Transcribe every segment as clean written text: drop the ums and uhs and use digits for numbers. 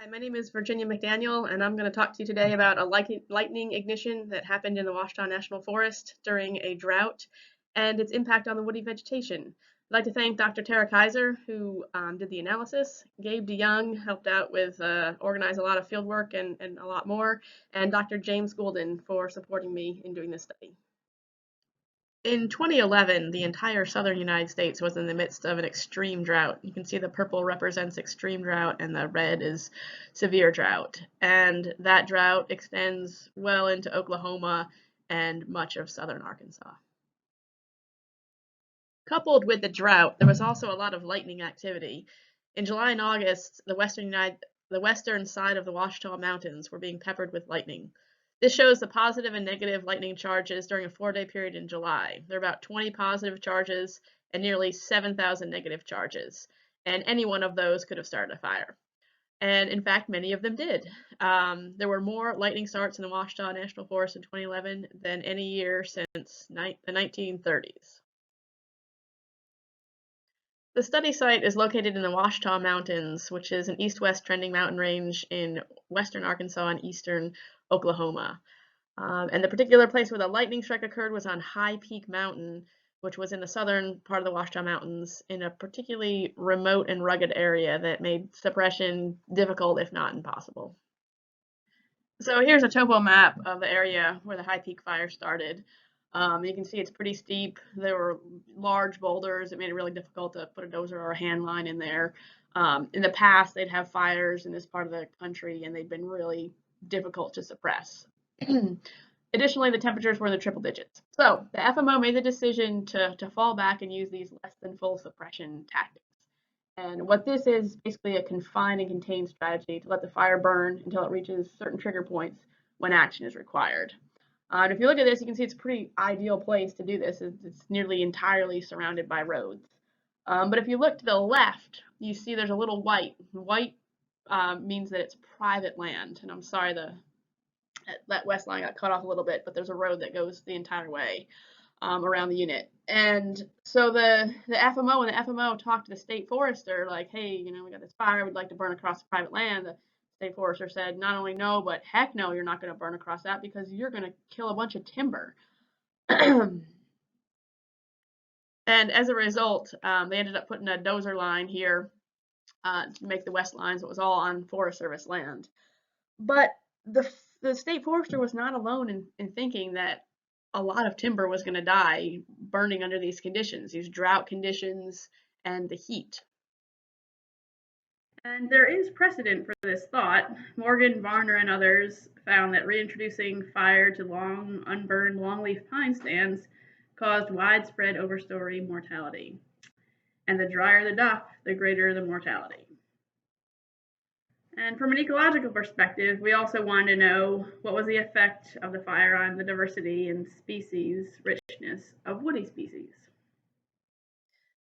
Hi, my name is Virginia McDaniel, and I'm going to talk to you today about a lightning ignition that happened in the Ouachita National Forest during a drought and its impact on the woody vegetation. I'd like to thank Dr. Tara Kaiser, who did the analysis. Gabe DeYoung helped out with organize a lot of field work and a lot more, and Dr. James Goulden for supporting me in doing this study. In 2011, the entire southern United States was in the midst of an extreme drought. You can see the purple represents extreme drought and the red is severe drought. And that drought extends well into Oklahoma and much of southern Arkansas. Coupled with the drought, there was also a lot of lightning activity. In July and August, the western side of the Ouachita Mountains were being peppered with lightning. This shows the positive and negative lightning charges during a 4-day period in July. There are about 20 positive charges and nearly 7,000 negative charges, and any one of those could have started a fire. And in fact, many of them did. There were more lightning starts in the Ouachita National Forest in 2011 than any year since the 1930s. The study site is located in the Ouachita Mountains, which is an east-west trending mountain range in western Arkansas and eastern Oklahoma. And the particular place where the lightning strike occurred was on High Peak Mountain, which was in the southern part of the Ouachita Mountains in a particularly remote and rugged area that made suppression difficult, if not impossible. So here's a topo map of the area where the High Peak fire started. You can see it's pretty steep. There were large boulders. It made it really difficult to put a dozer or a hand line in there. In the past, they'd have fires in this part of the country, and they'd been really difficult to suppress. Additionally, the temperatures were in the triple digits. So the FMO made the decision to fall back and use these less than full suppression tactics. And what this is basically a confine and contain strategy to let the fire burn until it reaches certain trigger points when action is required. And if you look at this, you can see it's a pretty ideal place to do this. It's nearly entirely surrounded by roads. But if you look to the left, you see there's a little white. White means that it's private land. And I'm sorry, that west line got cut off a little bit, but there's a road that goes the entire way around the unit. And so the FMO, when the FMO talked to the state forester, like, hey, we got this fire, we'd like to burn across private land, the state forester said, not only no, but heck no, you're not going to burn across that because you're going to kill a bunch of timber. And as a result, they ended up putting a dozer line here to make the west line, so it was all on Forest Service land. But the state forester was not alone in thinking that a lot of timber was going to die burning under these conditions, these drought conditions and the heat. And there is precedent for this thought. Morgan, Varner, and others found that reintroducing fire to long, unburned longleaf pine stands caused widespread overstory mortality. And the drier the duck, the greater the mortality. And from an ecological perspective, we also wanted to know what was the effect of the fire on the diversity and species richness of woody species.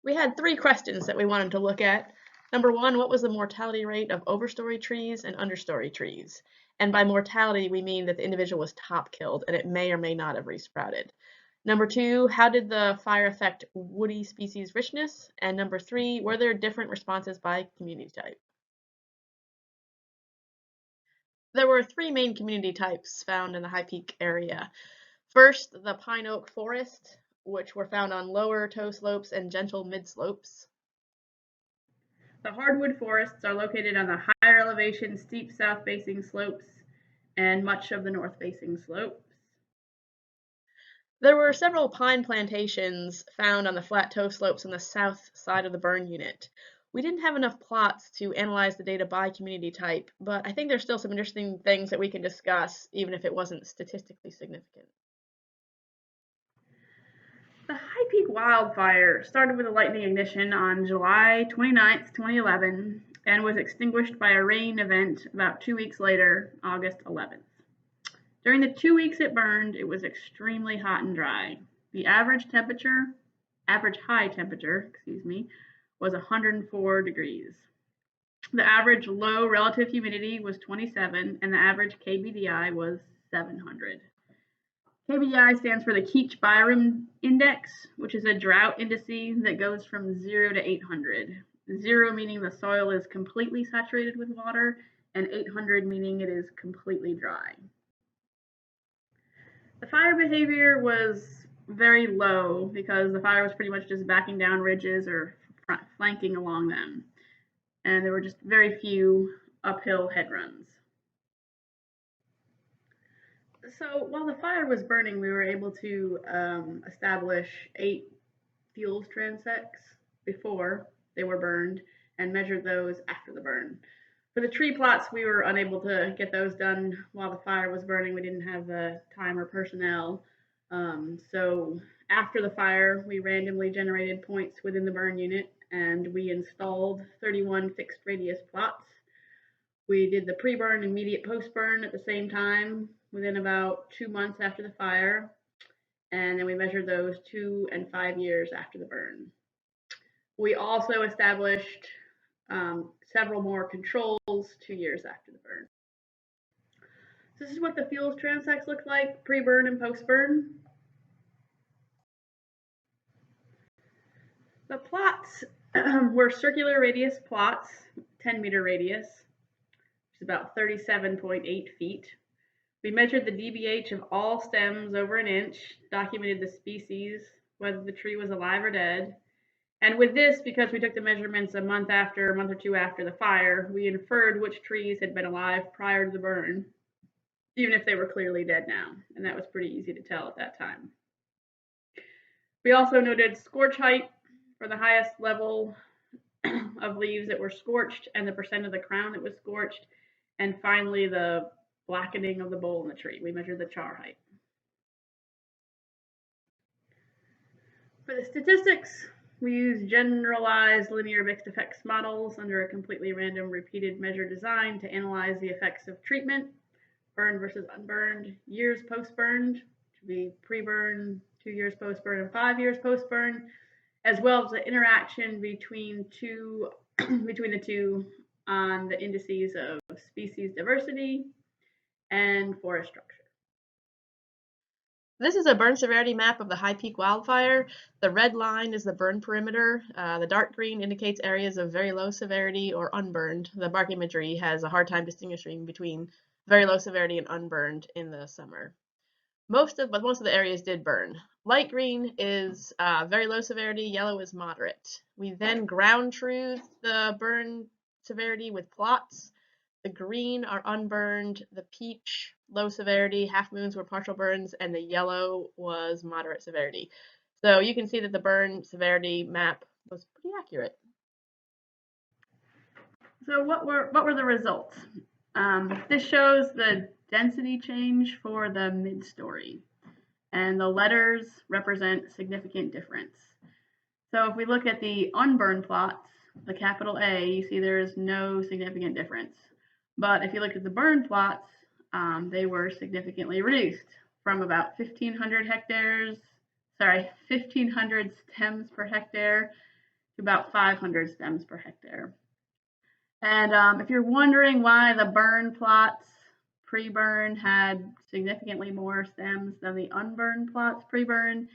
We had 3 questions that we wanted to look at. Number 1, what was the mortality rate of overstory trees and understory trees? And by mortality, we mean that the individual was top killed and it may or may not have resprouted. Number 2, how did the fire affect woody species richness? And number 3, were there different responses by community type? There were 3 main community types found in the High Peak area. First, the pine oak forest, which were found on lower toe slopes and gentle mid slopes. The hardwood forests are located on the higher elevation, steep south-facing slopes and much of the north-facing slopes. There were several pine plantations found on the flat toe slopes on the south side of the burn unit. We didn't have enough plots to analyze the data by community type, but I think there's still some interesting things that we can discuss, even if it wasn't statistically significant. The High Peak wildfire started with a lightning ignition on July 29, 2011, and was extinguished by a rain event about 2 weeks later, August 11th. During the 2 weeks it burned, it was extremely hot and dry. The average high temperature, was 104 degrees. The average low relative humidity was 27, and the average KBDI was 700. KBDI stands for the Keach-Byram Index, which is a drought indice that goes from 0 to 800. 0 meaning the soil is completely saturated with water, and 800 meaning it is completely dry. The fire behavior was very low because the fire was pretty much just backing down ridges or flanking along them, and there were just very few uphill head runs. So while the fire was burning, we were able to establish 8 fuels transects before they were burned and measure those after the burn. For the tree plots, we were unable to get those done while the fire was burning. We didn't have the time or personnel. So after the fire, we randomly generated points within the burn unit and we installed 31 fixed radius plots. We did the pre-burn and immediate post-burn at the same time within about 2 months after the fire. And then we measured those 2 and 5 years after the burn. We also established several more controls 2 years after the burn. So this is what the fuels transects look like pre-burn and post-burn. The plots were circular radius plots, 10-meter radius, which is about 37.8 feet. We measured the DBH of all stems over an inch, documented the species, whether the tree was alive or dead. And with this, because we took the measurements a month or 2 after the fire, we inferred which trees had been alive prior to the burn, even if they were clearly dead now. And that was pretty easy to tell at that time. We also noted scorch height for the highest level of leaves that were scorched and the percent of the crown that was scorched. And finally, the blackening of the bole in the tree. We measured the char height. For the statistics, we use generalized linear mixed effects models under a completely random repeated measure design to analyze the effects of treatment, burned versus unburned, years post-burned, to be pre-burn, 2 years post-burn, and 5 years post-burn, as well as the interaction between the two on the indices of species diversity and forest structure. This is a burn severity map of the High Peak wildfire. The red line is the burn perimeter. The dark green indicates areas of very low severity or unburned. The bark imagery has a hard time distinguishing between very low severity and unburned in the summer. Most of the areas did burn. Light green is very low severity, yellow is moderate. We then ground truthed the burn severity with plots. The green are unburned, the peach, low severity, half moons were partial burns, and the yellow was moderate severity. So you can see that the burn severity map was pretty accurate. So what were the results? This shows the density change for the mid-story, and the letters represent significant difference. So if we look at the unburned plots, the capital A, you see there is no significant difference. But if you look at the burned plots, they were significantly reduced from about 1,500 stems per hectare to about 500 stems per hectare. And if you're wondering why the burn plots pre-burn had significantly more stems than the unburned plots pre-burn,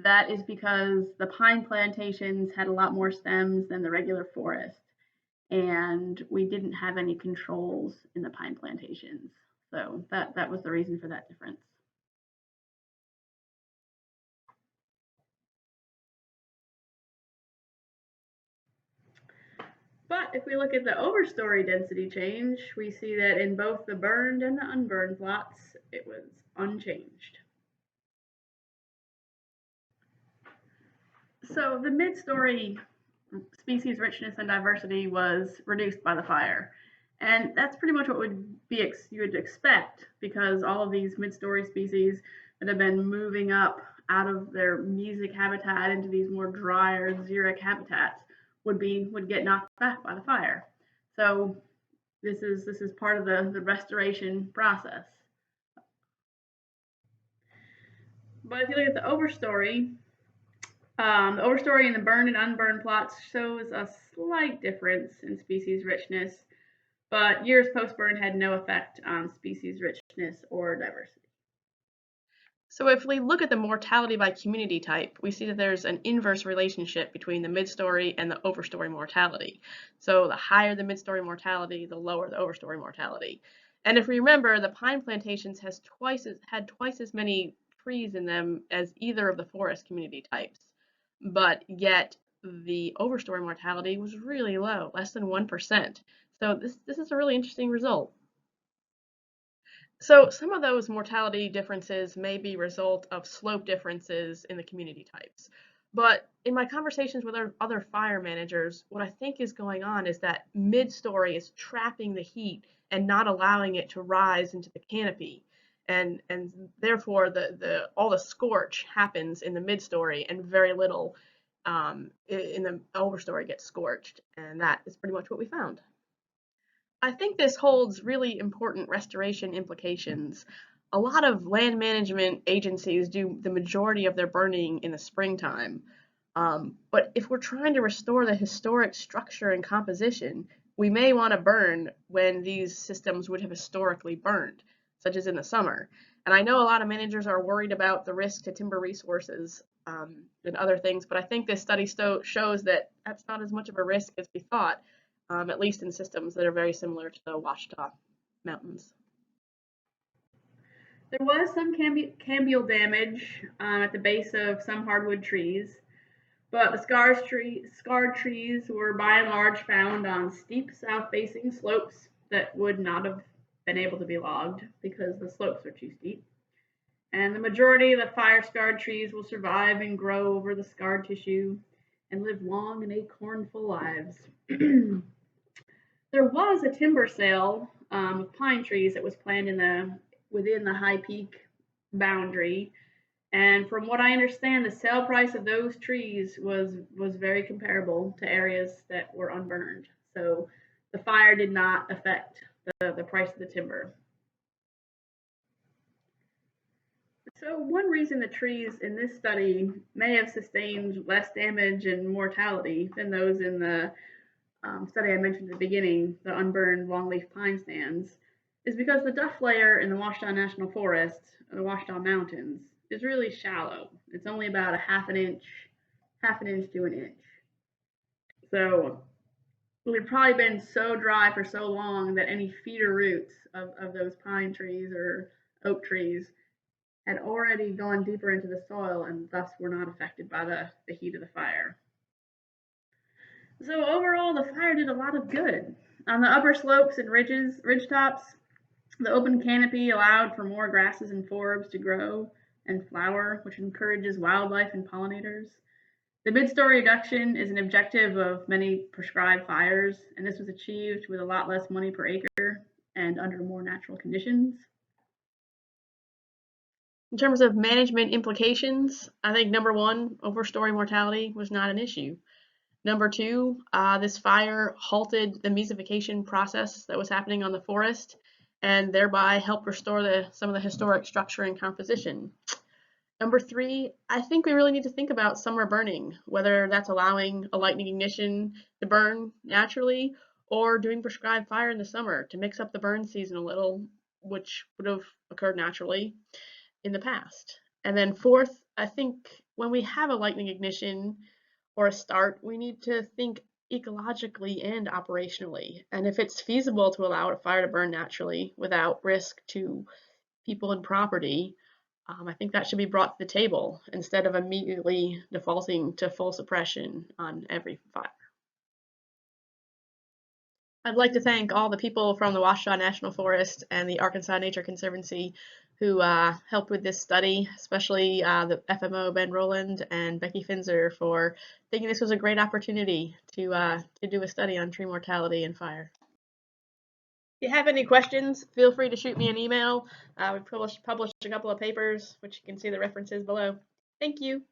that is because the pine plantations had a lot more stems than the regular forest. And we didn't have any controls in the pine plantations. So that was the reason for that difference. But if we look at the overstory density change, we see that in both the burned and the unburned plots, it was unchanged. So the mid-story species richness and diversity was reduced by the fire. And that's pretty much what you would expect, because all of these mid-story species that have been moving up out of their mesic habitat into these more drier xeric habitats would get knocked back by the fire. So this is part of the restoration process. But if you look at the overstory, the overstory and the burned and unburned plots shows a slight difference in species richness, but years post-burn had no effect on species richness or diversity. So if we look at the mortality by community type, we see that there's an inverse relationship between the mid-story and the overstory mortality. So the higher the mid-story mortality, the lower the overstory mortality. And if we remember, the pine plantations had twice as many trees in them as either of the forest community types. But yet the overstory mortality was really low, less than 1%. So this is a really interesting result. So some of those mortality differences may be a result of slope differences in the community types. But in my conversations with other fire managers, what I think is going on is that mid-story is trapping the heat and not allowing it to rise into the canopy. And therefore all the scorch happens in the mid-story and very little in the overstory gets scorched. And that is pretty much what we found. I think this holds really important restoration implications. A lot of land management agencies do the majority of their burning in the springtime. But if we're trying to restore the historic structure and composition, we may want to burn when these systems would have historically burned, such as in the summer. And I know a lot of managers are worried about the risk to timber resources and other things, but I think this study shows that that's not as much of a risk as we thought, at least in systems that are very similar to the Ouachita Mountains. There was some cambial damage at the base of some hardwood trees, but the scarred trees were by and large found on steep south-facing slopes that would not have been able to be logged because the slopes are too steep. And the majority of the fire-scarred trees will survive and grow over the scarred tissue and live long and acornful lives. There was a timber sale of pine trees that was planned within the High Peak boundary, and from what I understand, the sale price of those trees was very comparable to areas that were unburned. So the fire did not affect the price of the timber. So one reason the trees in this study may have sustained less damage and mortality than those in the study I mentioned at the beginning, the unburned longleaf pine stands, is because the duff layer in the Ouachita National Forest, the Ouachita Mountains, is really shallow. It's only about a half an inch to an inch. So it had probably been so dry for so long that any feeder roots of those pine trees or oak trees had already gone deeper into the soil and thus were not affected by the heat of the fire. So overall, the fire did a lot of good. On the upper slopes and ridge tops, the open canopy allowed for more grasses and forbs to grow and flower, which encourages wildlife and pollinators. The mid-story reduction is an objective of many prescribed fires, and this was achieved with a lot less money per acre and under more natural conditions. In terms of management implications, I think number one, overstory mortality was not an issue. Number two, this fire halted the mesification process that was happening on the forest and thereby helped restore some of the historic structure and composition. Number three, I think we really need to think about summer burning, whether that's allowing a lightning ignition to burn naturally or doing prescribed fire in the summer to mix up the burn season a little, which would have occurred naturally in the past. And then fourth, I think when we have a lightning ignition or a start, we need to think ecologically and operationally. And if it's feasible to allow a fire to burn naturally without risk to people and property, I think that should be brought to the table instead of immediately defaulting to full suppression on every fire. I'd like to thank all the people from the Ouachita National Forest and the Arkansas Nature Conservancy who helped with this study, especially the FMO Ben Rowland and Becky Finzer for thinking this was a great opportunity to do a study on tree mortality and fire. If you have any questions, feel free to shoot me an email. We published a couple of papers, which you can see the references below. Thank you.